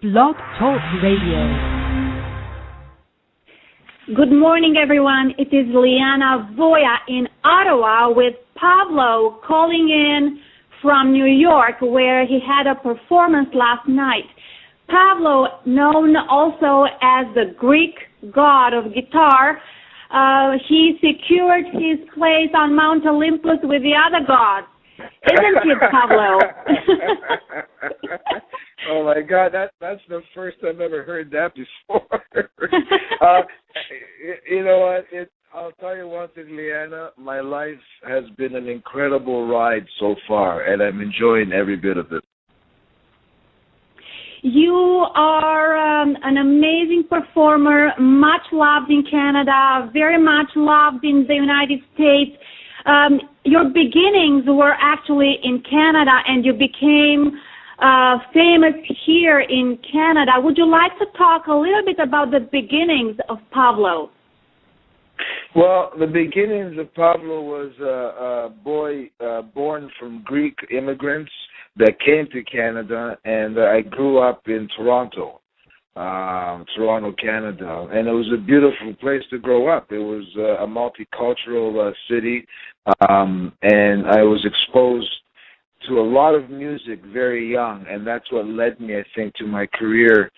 Blog Talk Radio. Good morning, everyone. It is Liana Voya in Ottawa with Pavlo calling in from New York, where he had a performance last night. Pavlo, known also as the Greek god of guitar, he secured his place on Mount Olympus with the other gods. Isn't it, Pavlo? Oh my God, that's the first I've ever heard that before. You know what? I'll tell you one thing, Leanna. My life has been an incredible ride so far, and I'm enjoying every bit of it. You are an amazing performer, much loved in Canada, very much loved in the United States. Your beginnings were actually in Canada, and you became famous here in Canada. Would you like to talk a little bit about the beginnings of Pavlo? Well, the beginnings of Pavlo was a boy born from Greek immigrants that came to Canada, and I grew up in Toronto, Canada, and it was a beautiful place to grow up. It was a multicultural city, and I was exposed to a lot of music very young, and that's what led me, I think, to my career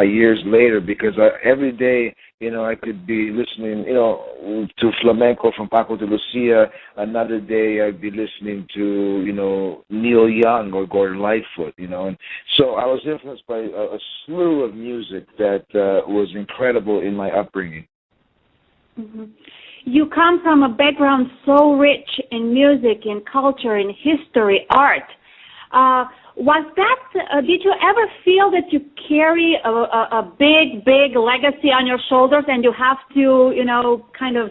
years later, because every day, I could be listening, to flamenco from Paco de Lucia. Another day I'd be listening to, Neil Young or Gordon Lightfoot, and so I was influenced by a slew of music that was incredible in my upbringing. Mm-hmm. You come from a background so rich in music, in culture, in history, art. Did you ever feel that you carry a big legacy on your shoulders and you have to, kind of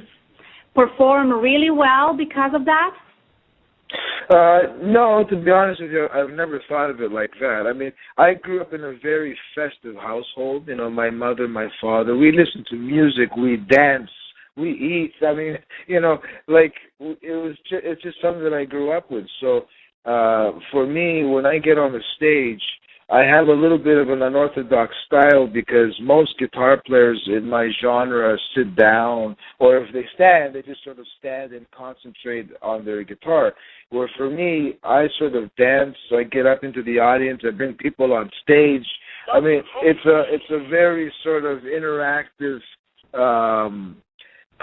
perform really well because of that? No, to be honest with you, I've never thought of it like that. I mean, I grew up in a very festive household. My mother, my father, we listened to music, we dance, we eat. I mean, it's just something that I grew up with. So for me, when I get on the stage, I have a little bit of an unorthodox style because most guitar players in my genre sit down, or if they stand, they just sort of stand and concentrate on their guitar. Where for me, I sort of dance, so I get up into the audience, I bring people on stage. I mean, it's a very sort of interactive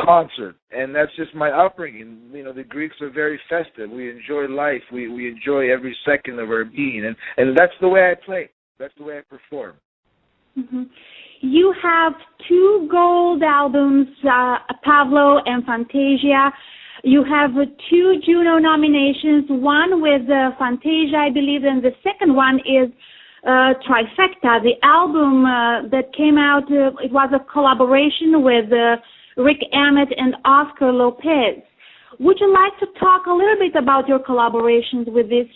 concert, and that's just my upbringing. The Greeks are very festive. We enjoy life. We enjoy every second of our being, and that's the way I play. That's the way I perform. Mm-hmm. You have 2 gold albums, Pavlo and Fantasia. You have 2 Juno nominations, one with Fantasia, I believe, and the second one is Trifecta. The album that came out, it was a collaboration with Rick Emmett and Oscar Lopez. Would you like to talk a little bit about your collaborations with these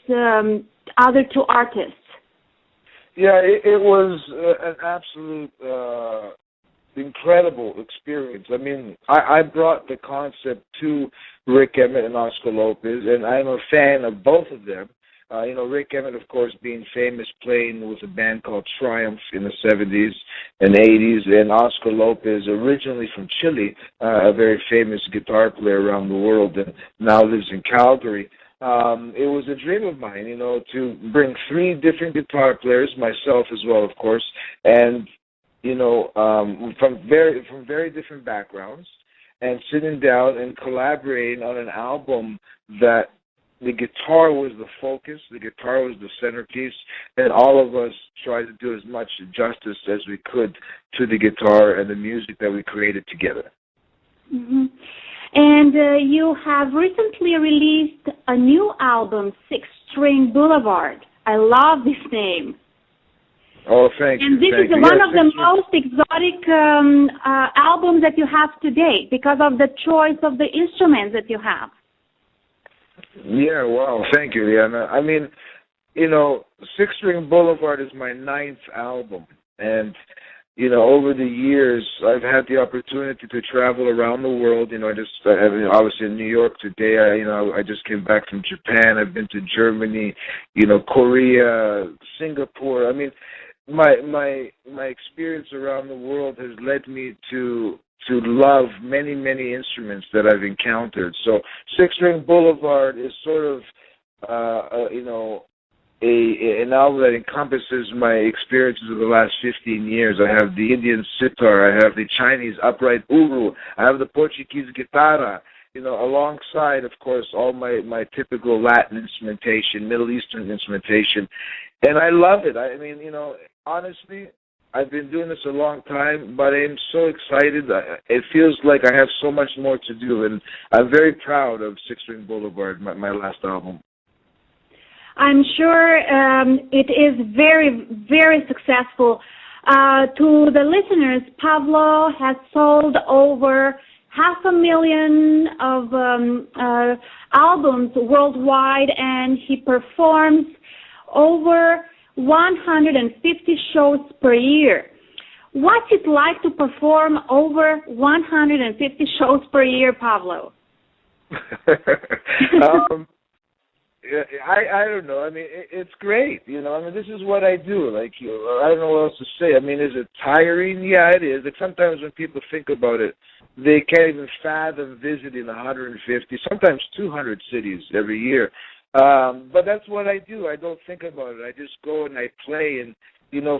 other 2 artists? Yeah, it was an absolute incredible experience. I mean, I brought the concept to Rick Emmett and Oscar Lopez, and I'm a fan of both of them. Rick Emmett, of course, being famous, playing with a band called Triumph in the 70s and 80s, and Oscar Lopez, originally from Chile, a very famous guitar player around the world and now lives in Calgary. It was a dream of mine, to bring 3 different guitar players, myself as well, of course, and, from very different backgrounds, and sitting down and collaborating on an album that the guitar was the focus, the guitar was the centerpiece, and all of us tried to do as much justice as we could to the guitar and the music that we created together. Mm-hmm. And you have recently released a new album, Six String Boulevard. I love this name. Oh, thank you. And this is one of the most exotic albums that you have to date because of the choice of the instruments that you have. Yeah, wow, thank you, Liana. I mean, Six String Boulevard is my 9th album, and, over the years, I've had the opportunity to travel around the world. Obviously in New York today, I just came back from Japan. I've been to Germany, Korea, Singapore. I mean, my experience around the world has led me to love many instruments that I've encountered. So Six String Boulevard is sort of an album that encompasses my experiences of the last 15 years. I have the Indian sitar, I have the Chinese upright uru, I have the Portuguese guitarra, alongside, of course, all my typical Latin instrumentation, Middle Eastern instrumentation. And I love it. I mean, honestly, I've been doing this a long time, but I'm so excited. It feels like I have so much more to do, and I'm very proud of Six String Boulevard, my last album. I'm sure it is very, very successful. To the listeners, Pavlo has sold over 500,000 of albums worldwide, and he performs over 150 shows per year. What's it like to perform over 150 shows per year, Pavlo? I don't know. I mean, it's great. I mean, this is what I do. Like, I don't know what else to say. I mean, is it tiring? Yeah, it is. Like, sometimes when people think about it, they can't even fathom visiting 150, sometimes 200 cities every year. But that's what I do. I don't think about it. I just go and I play. And,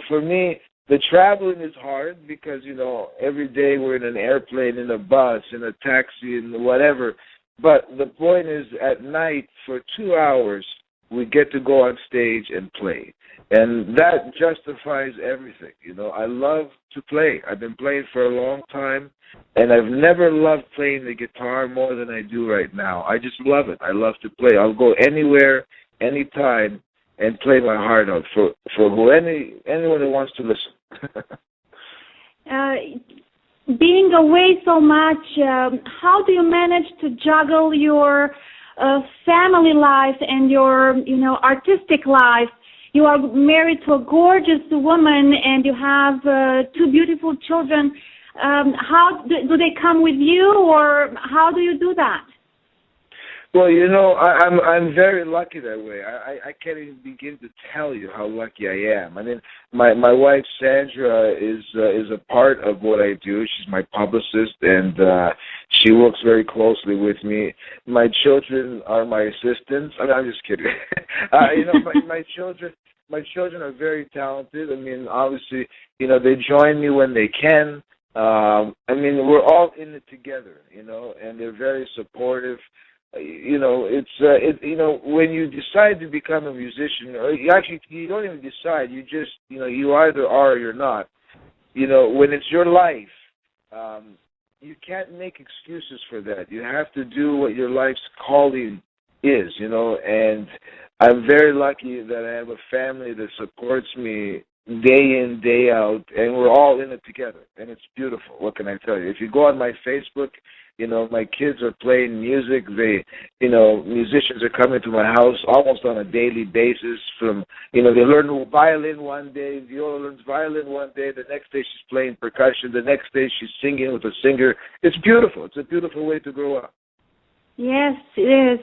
for me, the traveling is hard because, every day we're in an airplane, in a bus, in a taxi, and whatever. But the point is, at night, for 2 hours, we get to go on stage and play. And that justifies everything. I love to play. I've been playing for a long time, and I've never loved playing the guitar more than I do right now. I just love it. I love to play. I'll go anywhere, anytime, and play my heart out for anyone who wants to listen. Being away so much, how do you manage to juggle your family life and your, artistic life? You are married to a gorgeous woman, and you have 2 beautiful children. How do they come with you, or how do you do that? Well, I'm very lucky that way. I can't even begin to tell you how lucky I am. I mean, my wife Sandra is a part of what I do. She's my publicist, and she works very closely with me. My children are my assistants. I mean, I'm just kidding. My children are very talented. I mean, obviously, they join me when they can. I mean, we're all in it together, and they're very supportive. When you decide to become a musician, or you don't even decide, you just, you either are or you're not. When it's your life, you can't make excuses for that. You have to do what your life's calling is, and I'm very lucky that I have a family that supports me day in, day out, and we're all in it together, and it's beautiful. What can I tell you? If you go on my Facebook, my kids are playing music. Musicians are coming to my house almost on a daily basis. They learn violin one day, Viola learns violin one day, the next day she's playing percussion, the next day she's singing with a singer. It's beautiful. It's a beautiful way to grow up. Yes, it is.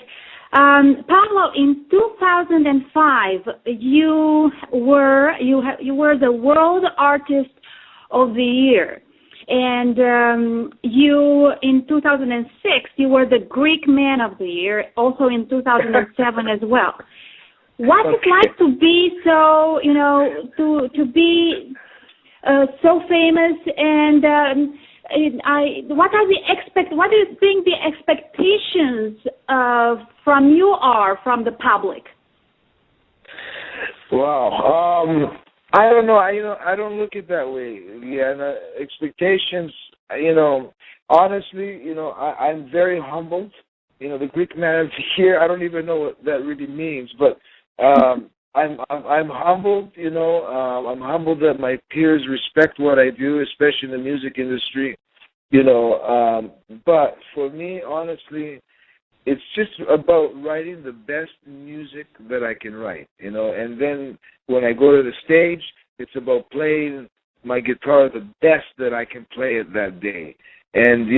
Pavlo, in 2005, you were the World Artist of the Year. And in 2006, you were the Greek Man of the Year, also in 2007 as well. What's it like to be so, to be so famous? And what do you think the expectations from you are from the public? Wow. I don't know. I don't look at it that way. Yeah, expectations. Honestly, I'm very humbled. The Greek Man of the Year. I don't even know what that really means, but I'm humbled. I'm humbled that my peers respect what I do, especially in the music industry. But for me, honestly, it's just about writing the best music that I can write, and then when I go to the stage, it's about playing my guitar the best that I can play it that day. And,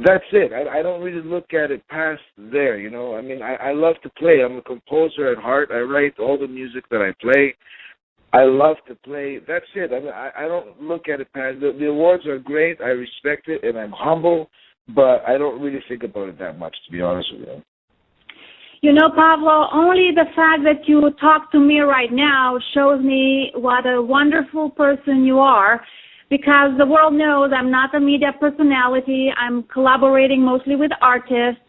that's it. I don't really look at it past there, I mean, I love to play. I'm a composer at heart. I write all the music that I play. I love to play. That's it. I mean, I don't look at it past. The awards are great. I respect it, and I'm humble, but I don't really think about it that much, to be honest with you. You know, Pavlo, only the fact that you talk to me right now shows me what a wonderful person you are, because the world knows I'm not a media personality. I'm collaborating mostly with artists.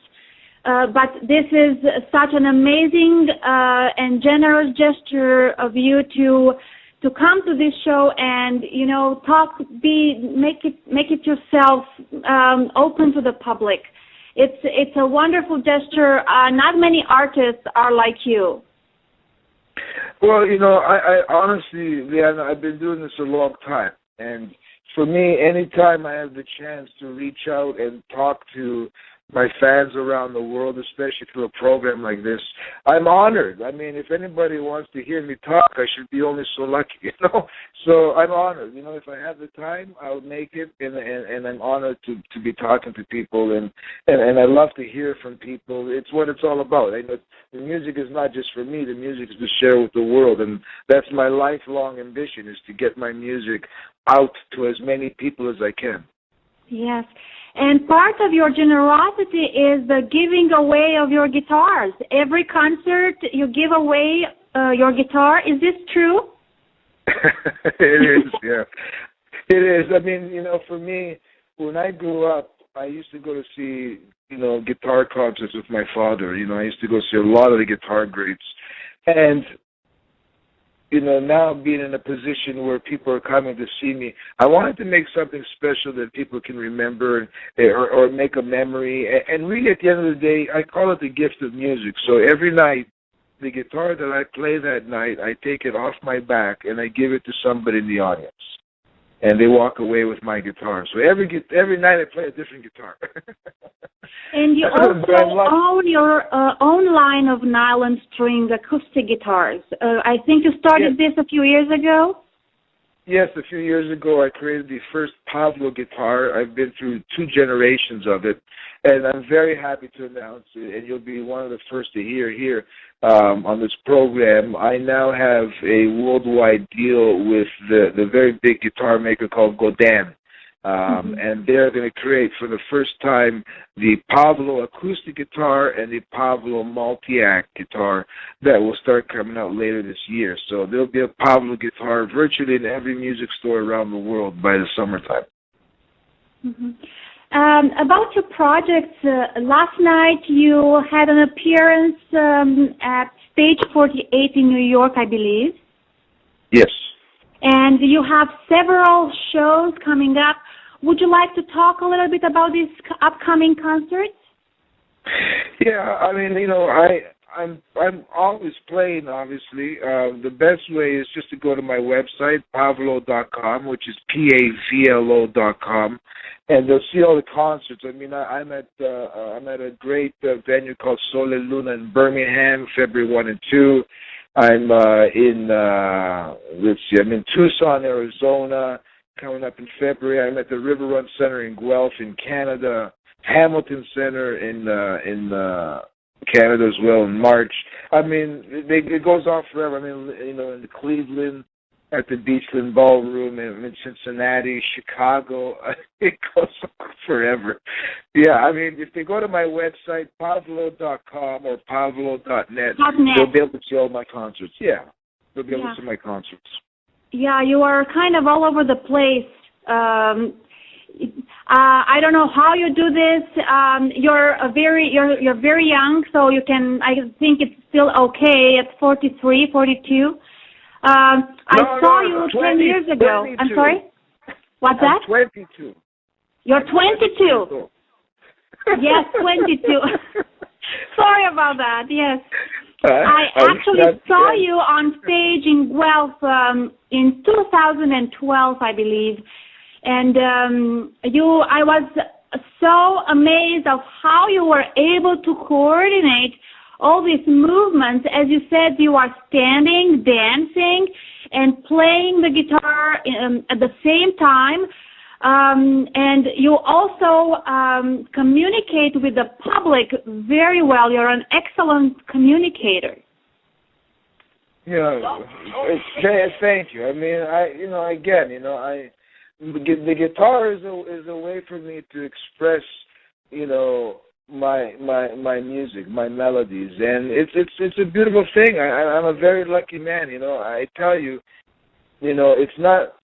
But this is such an amazing and generous gesture of you to come to this show and, you know, make it yourself open to the public. It's a wonderful gesture. Not many artists are like you. Well, you know, I honestly, Leanna, I've been doing this a long time, and for me, anytime I have the chance to reach out and talk to my fans around the world, especially through a program like this, I'm honored. I mean, if anybody wants to hear me talk, I should be only so lucky, you know. So I'm honored. You know, if I have the time, I'll make it, and I'm honored to be talking to people, and I love to hear from people. It's what it's all about. I know the music is not just for me. The music is to share with the world, and that's my lifelong ambition, is to get my music out to as many people as I can. Yes. And part of your generosity is the giving away of your guitars. Every concert you give away your guitar. Is this true? It is, yeah. It is. I mean, you know, for me, when I grew up, I used to go to see, you know, guitar concerts with my father. You know, I used to go see a lot of the guitar greats. And you know, now being in a position where people are coming to see me, I wanted to make something special that people can remember or make a memory. And really, at the end of the day, I call it the gift of music. So every night, the guitar that I play that night, I take it off my back and I give it to somebody in the audience. And they walk away with my guitar. So every night I play a different guitar. And you also own your own line of nylon string acoustic guitars. I think you started this a few years ago? Yes, a few years ago I created the first PAVLO guitar. I've been through 2 generations of it, and I'm very happy to announce it, and you'll be one of the first to hear here on this program. I now have a worldwide deal with the very big guitar maker called Godin. And they're going to create for the first time the PAVLO acoustic guitar and the PAVLO multi-act guitar that will start coming out later this year. So there'll be a PAVLO guitar virtually in every music store around the world by the summertime. About your projects, last night you had an appearance at Stage 48 in New York, I believe. Yes. And you have several shows coming up. Would you like to talk a little bit about these upcoming concerts? Yeah, I mean, you know, I'm always playing, obviously. The best way is just to go to my website, PAVLO.com, which is PAVLO.com, and they'll see all the concerts. I mean, I'm at a great venue called Sole Luna in Birmingham, February 1 and 2. I'm I'm in Tucson, Arizona, coming up in February. I'm at the River Run Center in Guelph in Canada, Hamilton Center in Canada as well in March. I mean, it goes on forever. I mean, you know, in Cleveland, at the Beachland Ballroom, in Cincinnati, Chicago. It goes on forever. Yeah, I mean, if they go to my website, PAVLO.com or PAVLO.net, they'll be able to see all my concerts. Yeah, they'll be able to see my concerts. Yeah, you are kind of all over the place. I don't know how you do this. You're very young, so you can. I think it's still okay at 43, 42. I saw you 10 years ago. 22. I'm sorry? What's that? 22. You're 22. Yes, 22. Sorry about that, yes. I actually saw you on stage in Guelph in 2012, I believe. And I was so amazed of how you were able to coordinate all these movements. As you said, you are standing, dancing, and playing the guitar at the same time. And you also communicate with the public very well. You're an excellent communicator. Thank you. I mean, the guitar is a way for me to express, my music, my melodies, and it's a beautiful thing. I'm a very lucky man. I tell you, it's not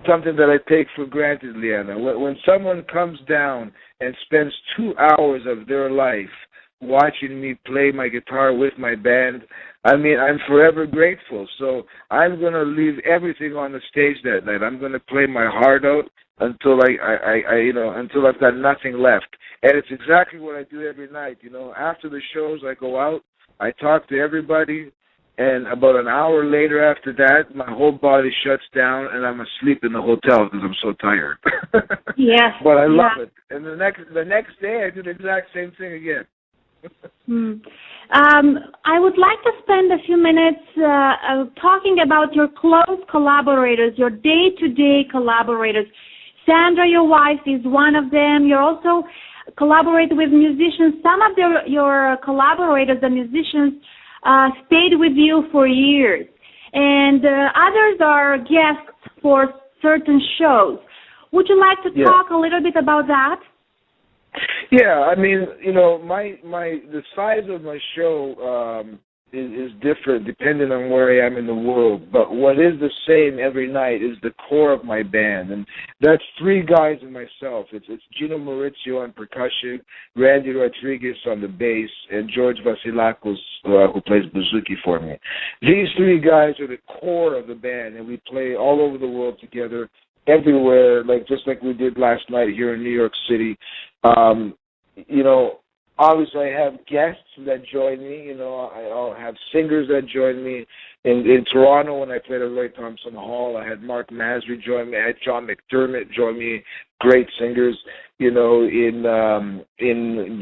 something that I take for granted, Leanna. When someone comes down and spends 2 hours of their life watching me play my guitar with my band, I mean, I'm forever grateful. So I'm going to leave everything on the stage that night. I'm going to play my heart out until until I've got nothing left. And it's exactly what I do every night. After the shows, I go out, I talk to everybody, and about an hour later after that, my whole body shuts down, and I'm asleep in the hotel because I'm so tired. Yes. But I love it. And the next day, I do the exact same thing again. I would like to spend a few minutes talking about your close collaborators, your day-to-day collaborators. Sandra, your wife, is one of them. You also collaborate with musicians. Some of your collaborators, the musicians, stayed with you for years, and others are guests for certain shows. Would you like to talk a little bit about that? Yeah, I mean, the size of my show is different depending on where I am in the world. But what is the same every night is the core of my band, and that's 3 guys and myself. It's Gino Maurizio on percussion, Randy Rodriguez on the bass, and George Vasilakos who plays bouzouki for me. These 3 guys are the core of the band, and we play all over the world together, everywhere, just like we did last night here in New York City. Obviously I have guests that join me. I'll have singers that join me. In Toronto, when I played at Roy Thompson Hall, I had Mark Masry join me. I had John McDermott join me. Great singers. In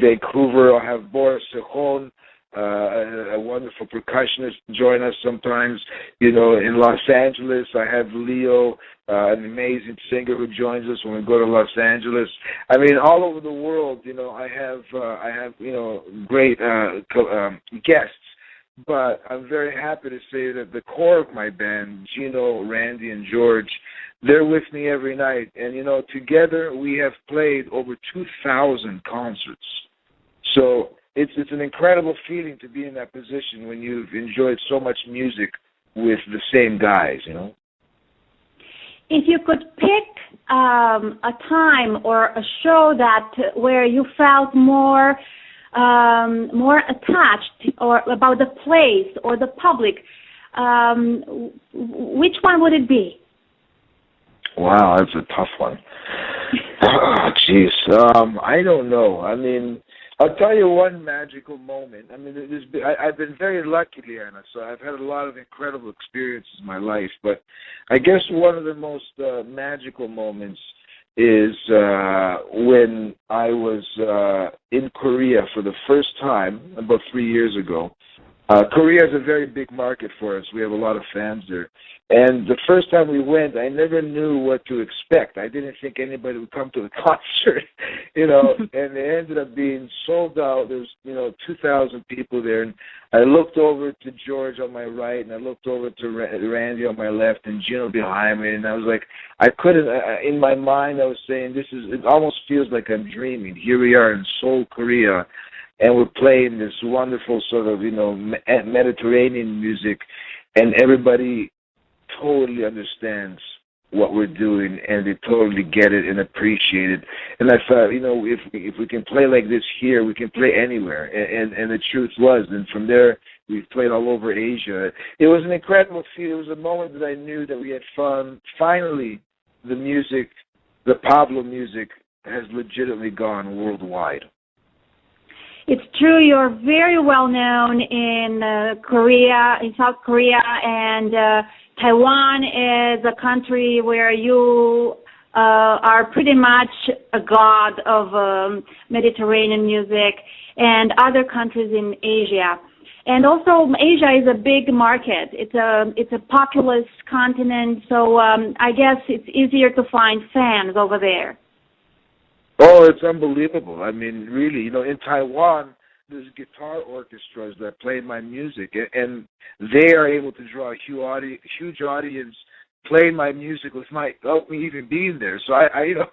Vancouver, I'll have Boris Sejon, a wonderful percussionist, join us sometimes. In Los Angeles, I have Leo, an amazing singer who joins us when we go to Los Angeles. I mean, all over the world, I have great guests. But I'm very happy to say that the core of my band, Gino, Randy, and George, they're with me every night. And, together we have played over 2,000 concerts. So it's an incredible feeling to be in that position when you've enjoyed so much music with the same guys, If you could pick a time or a show where you felt more attached or about the place or the public, which one would it be? Wow, that's a tough one. I don't know. I mean, I'll tell you one magical moment. I mean, I've been very lucky, Leanna, so I've had a lot of incredible experiences in my life. But I guess one of the most magical moments is when I was in Korea for the first time about 3 years ago. Korea is a very big market for us. We have a lot of fans there. And the first time we went, I never knew what to expect. I didn't think anybody would come to the concert, and it ended up being sold out. There's, 2,000 people there. And I looked over to George on my right, and I looked over to Randy on my left, and Gino behind me. And I was like, in my mind, I was saying, it almost feels like I'm dreaming. Here we are in Seoul, Korea, and we're playing this wonderful sort of, Mediterranean music, and everybody totally understands what we're doing, and they totally get it and appreciate it. And I thought, if we can play like this here, we can play anywhere. And the truth was, and from there, we've played all over Asia. It was an incredible feeling. It was a moment that I knew that we had finally, the music, the PAVLO music, has legitimately gone worldwide. It's true. You're very well known in Korea, in South Korea, and Taiwan is a country where you are pretty much a god of Mediterranean music, and other countries in Asia. And also, Asia is a big market. It's a populous continent, so I guess it's easier to find fans over there. Oh, it's unbelievable. I mean, really, in Taiwan, there's guitar orchestras that play my music, and they are able to draw a huge audience playing my music without me even being there. So I you know,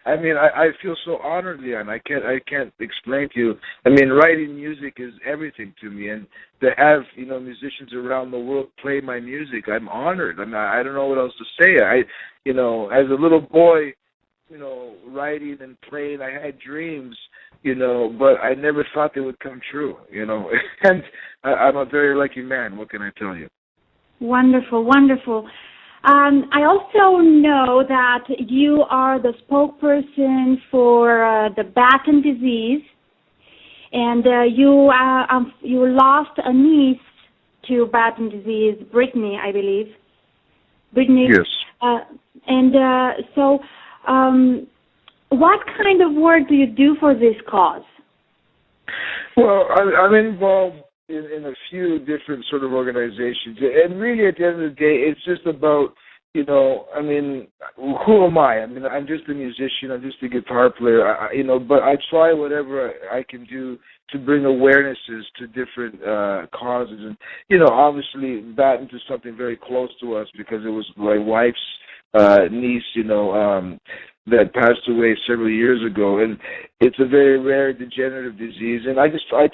I mean, I feel so honored, Leon. I can't explain to you. I mean, writing music is everything to me, and to have, you know, musicians around the world play my music, I'm honored. I don't know what else to say. You know, as a little boy, you know, writing and playing, I had dreams, you know, but I never thought they would come true, you know. And I'm a very lucky man. What can I tell you? Wonderful, wonderful. I also know that you are the spokesperson for the Batten disease, and you lost a niece to Batten disease, Brittany, I believe. Brittany. Yes. So, what kind of work do you do for this cause? Well, I'm involved in a few different sort of organizations, and really at the end of the day, it's just about, you know, I mean, who am I? I mean, I'm just a musician, I'm just a guitar player, you know, but I try whatever I can do to bring awarenesses to different causes. And, you know, obviously Batten is something very close to us because it was my wife's niece, you know, that passed away several years ago, and it's a very rare degenerative disease. And I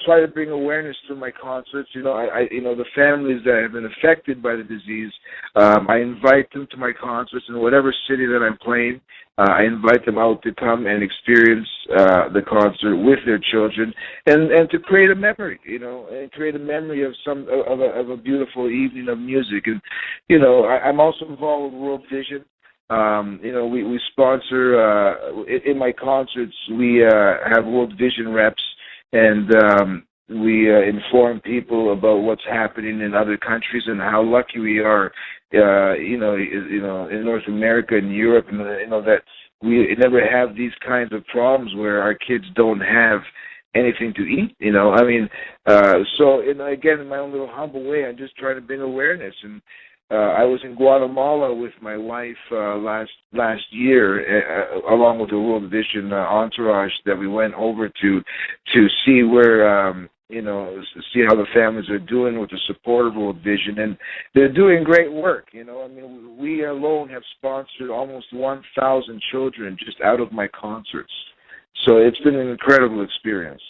try to bring awareness to my concerts. You know, you know, the families that have been affected by the disease, I invite them to my concerts in whatever city that I'm playing. I invite them out to come and experience the concert with their children, and to create a memory, you know, and create a memory of of a beautiful evening of music. And, you know, I'm also involved with World Vision. You know, we sponsor, in my concerts, we have World Vision reps, and we inform people about what's happening in other countries and how lucky we are, you know, in North America and Europe, and, you know, that we never have these kinds of problems where our kids don't have anything to eat, you know. I mean, so, you know, again, in my own little humble way, I'm just trying to bring awareness. And I was in Guatemala with my wife last year, along with the World Vision entourage that we went over to see where, you know, see how the families are doing with the support of World Vision, and they're doing great work. You know, I mean, we alone have sponsored almost 1,000 children just out of my concerts, so it's been an incredible experience.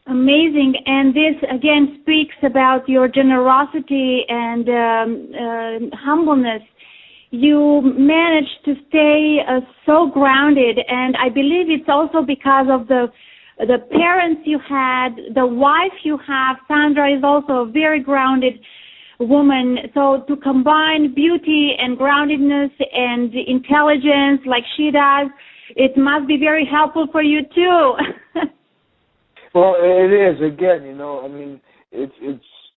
Amazing, and this again speaks about your generosity and humbleness. You managed to stay so grounded, and I believe it's also because of the parents you had, the wife you have. Sandra is also a very grounded woman. So to combine beauty and groundedness and intelligence like she does, it must be very helpful for you too. Well, it is. Again, you know, I mean,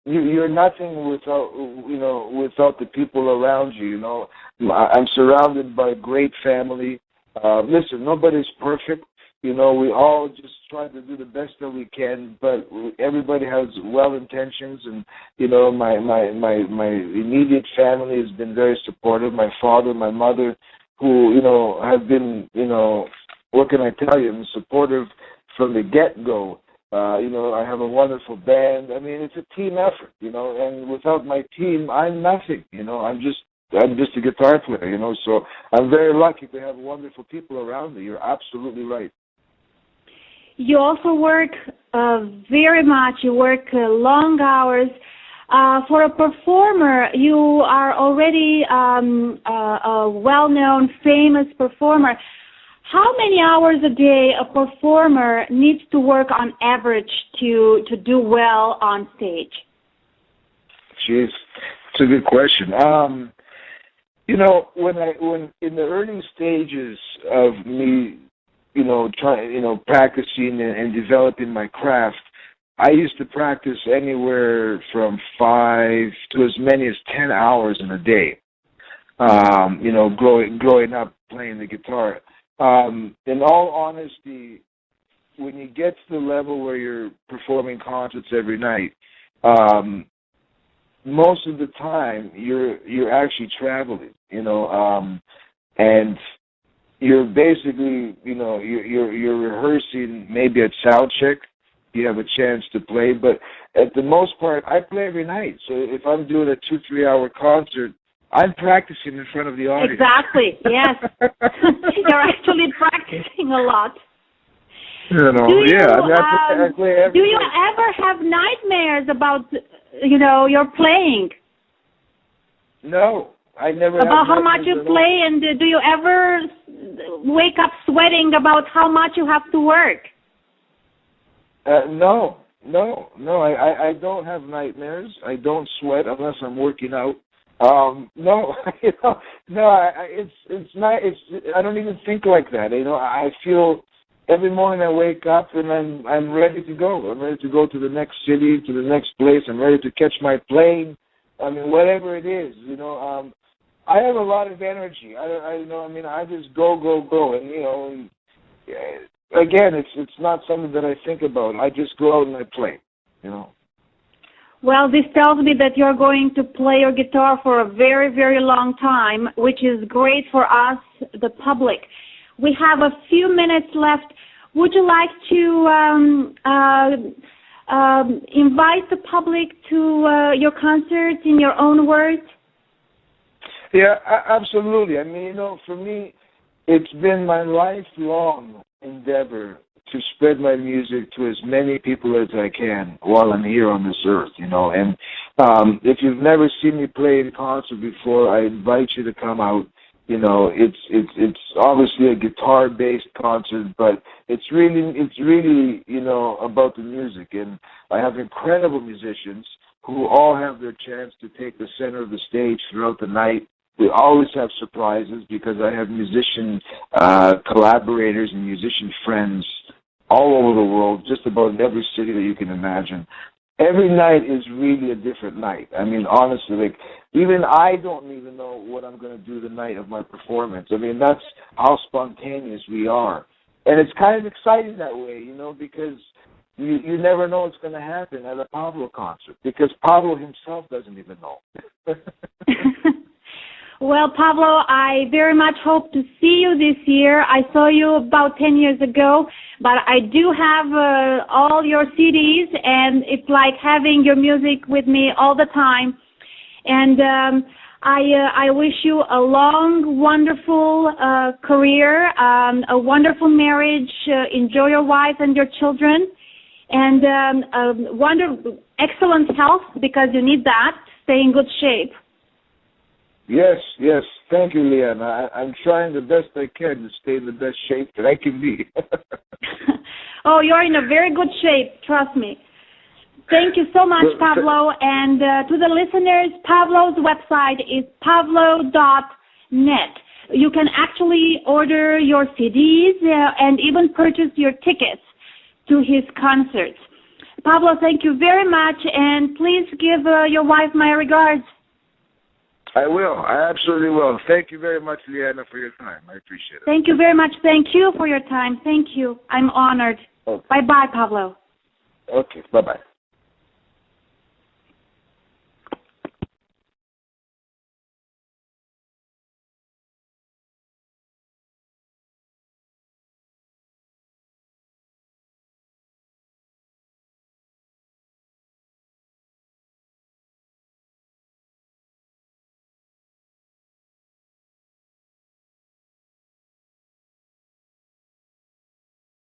you're nothing without, you know, without the people around you. You know, I'm surrounded by a great family. Listen, nobody's perfect. You know, we all just try to do the best that we can, but everybody has well intentions. And, you know, my immediate family has been very supportive. My father, my mother, who, you know, have been, you know, what can I tell you, supportive from the get-go. You know, I have a wonderful band. I mean, it's a team effort, you know, and without my team, I'm nothing, you know. I'm just a guitar player, you know, so I'm very lucky to have wonderful people around me. You're absolutely right. You also work very much. You work long hours. For a performer, you are already a well-known, famous performer. How many hours a day a performer needs to work on average to do well on stage? Jeez, it's a good question. You know, when in the early stages of me, you know, practicing and developing my craft, I used to practice anywhere from 5 to as many as 10 hours in a day. You know, growing up playing the guitar. In all honesty, when you get to the level where you're performing concerts every night, most of the time you're actually traveling, you know, and you're basically, you know, you're rehearsing maybe at sound check, you have a chance to play. But at the most part, I play every night. So if I'm doing a 2-3 hour concert, I'm practicing in front of the audience. Exactly. Yes. You're actually practicing a lot. You know, do you, I play every do you day. ever have nightmares about, your playing? No, I never About have how much you nightmares at all. play, and do you ever wake up sweating about how much you have to work? No. I don't have nightmares. I don't sweat unless I'm working out. No, it's not. I don't even think like that. I feel every morning I wake up and I'm ready to go. I'm ready to go to the next city, to the next place. I'm ready to catch my plane. I mean, whatever it is, I have a lot of energy. I just go, and again, it's not something that I think about. I just go out and I play, Well, this tells me that you're going to play your guitar for a very, very long time, which is great for us, the public. We have a few minutes left. Would you like to invite the public to your concert in your own words? Yeah, absolutely. I mean, for me, it's been my lifelong endeavor to spread my music to as many people as I can while I'm here on this earth, And if you've never seen me play in concert before, I invite you to come out. It's obviously a guitar-based concert, but it's really about the music. And I have incredible musicians who all have their chance to take the center of the stage throughout the night. We always have surprises because I have musician collaborators and musician friends all over the world, just about in every city that you can imagine. Every night is really a different night. I mean, honestly, even I don't even know what I'm going to do the night of my performance. I mean, that's how spontaneous we are. And it's kind of exciting that way, because you never know what's going to happen at a PAVLO concert, because PAVLO himself doesn't even know. Well, Pavlo, I very much hope to see you this year. I saw you about 10 years ago, but I do have all your CDs, and it's like having your music with me all the time. And I wish you a long, wonderful career, a wonderful marriage. Enjoy your wife and your children, and excellent health, because you need that. Stay in good shape. Yes. Thank you, Leanna. I'm trying the best I can to stay in the best shape that I can be. Oh, you're in a very good shape, trust me. Thank you so much, Pavlo. And to the listeners, Pavlo's website is pavlo.net. You can actually order your CDs and even purchase your tickets to his concerts. Pavlo, thank you very much, and please give your wife my regards. I will. I absolutely will. Thank you very much, Leanna, for your time. I appreciate it. Thank you very much. Thank you for your time. Thank you. I'm honored. Okay. Bye-bye, Pavlo. Okay. Bye-bye.